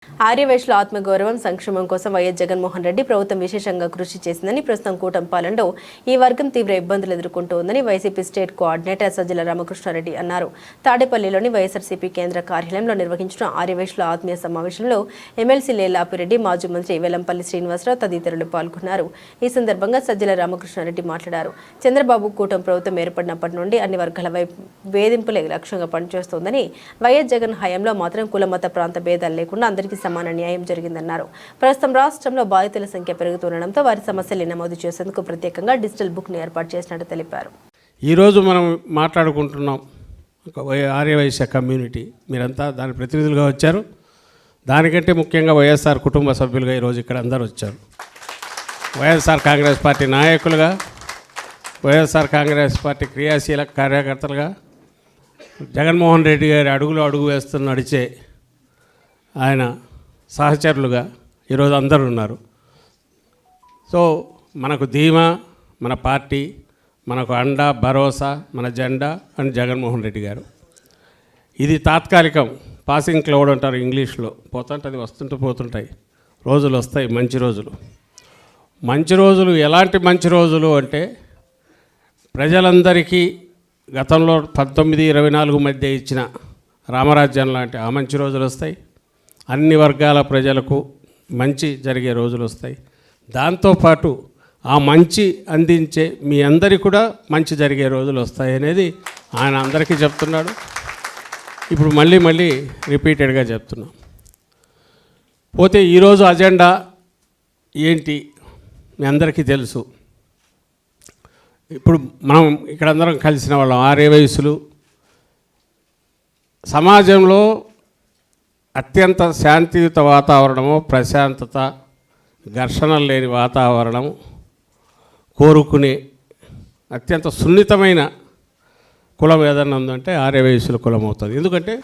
ఆర్యవైశ్యుల ఆత్మగౌరవం సంక్షేమం కోసం వైఎస్ జగన్మోహన్ రెడ్డి ప్రభుత్వం విశేషంగా కృషి చేసిందని ప్రస్తుతం కూటమి పాలనలో ఈ వర్గం తీవ్ర ఇబ్బందులు ఎదుర్కొంటోందని వైసీపీ స్టేట్ కోఆర్డినేటర్ సజ్జల రామకృష్ణారెడ్డి అన్నారు. తాడేపల్లిలోని వైఎస్ఆర్సీపీ కేంద్ర కార్యాలయంలో నిర్వహించిన ఆర్యవైశ్యుల ఆత్మీయ సమావేశంలో ఎమ్మెల్సీ లేలాపిరెడ్డి, మాజీ మంత్రి వెల్లంపల్లి శ్రీనివాసరావు తదితరులు పాల్గొన్నారు. ఈ సందర్భంగా సజ్జల రామకృష్ణారెడ్డి మాట్లాడారు. చంద్రబాబు కూటమి ప్రభుత్వం ఏర్పడినప్పటి నుండి అన్ని వర్గాల వేధింపులే లక్ష్యంగా పనిచేస్తోందని, వైఎస్ జగన్ హయాంలో మాత్రం కుల మత ప్రాంత భేదాలు లేకుండా అందరికీ సమాన న్యాయం జరిగిందన్నారు. ప్రస్తుతం రాష్ట్రంలో బాధితుల సంఖ్య పెరుగుతుండటంతో వారి సమస్యలు నమోదు చేసేందుకు ప్రత్యేకంగా డిజిటల్ బుక్ను ఏర్పాటు చేసినట్టు తెలిపారు. ఈరోజు మనం మాట్లాడుకుంటున్నాం ఆర్యవైశ్య కమ్యూనిటీ, మీరంతా దాని ప్రతినిధులుగా వచ్చారు. దానికంటే ముఖ్యంగా వైఎస్ఆర్ కుటుంబ సభ్యులుగా ఈరోజు ఇక్కడ అందరూ వచ్చారు. వైఎస్ఆర్ కాంగ్రెస్ పార్టీ నాయకులుగా, వైఎస్ఆర్ కాంగ్రెస్ పార్టీ క్రియాశీల కార్యకర్తలుగా, జగన్మోహన్ రెడ్డి గారి అడుగులో అడుగు వేస్తూ నడిచే ఆయన సహచరులుగా ఈరోజు అందరూ ఉన్నారు. సో మనకు ధీమా, మన పార్టీ, మనకు అండ, భరోసా, మన జెండా అని జగన్మోహన్ రెడ్డి గారు. ఇది తాత్కాలికం, పాసింగ్ క్లౌడ్ అంటారు ఇంగ్లీష్లో. పోతుంటుంది, వస్తుంటూ పోతుంటాయి. రోజులు వస్తాయి, మంచి రోజులు. మంచి రోజులు ఎలాంటి మంచి రోజులు అంటే, ప్రజలందరికీ గతంలో 1924 మధ్య ఇచ్చిన రామరాజ్యం లాంటి ఆ మంచి రోజులు వస్తాయి. అన్ని వర్గాల ప్రజలకు మంచి జరిగే రోజులు వస్తాయి. దాంతోపాటు ఆ మంచి అందించే మీ అందరికీ కూడా మంచి జరిగే రోజులు వస్తాయి అనేది ఆయన అందరికీ చెప్తున్నాడు. ఇప్పుడు మళ్ళీ రిపీటెడ్గా చెప్తున్నాం. పోతే ఈరోజు అజెండా ఏంటి మీ అందరికీ తెలుసు. ఇప్పుడు మనం ఇక్కడ అందరం కలిసిన వాళ్ళం ఆర్యవైశ్యులు. సమాజంలో అత్యంత శాంతియుత వాతావరణము, ప్రశాంతత, ఘర్షణలు లేని వాతావరణం కోరుకునే అత్యంత సున్నితమైన కులం ఏదన్నా ఉందంటే ఆర్యవైశ్యుల కులం అవుతుంది. ఎందుకంటే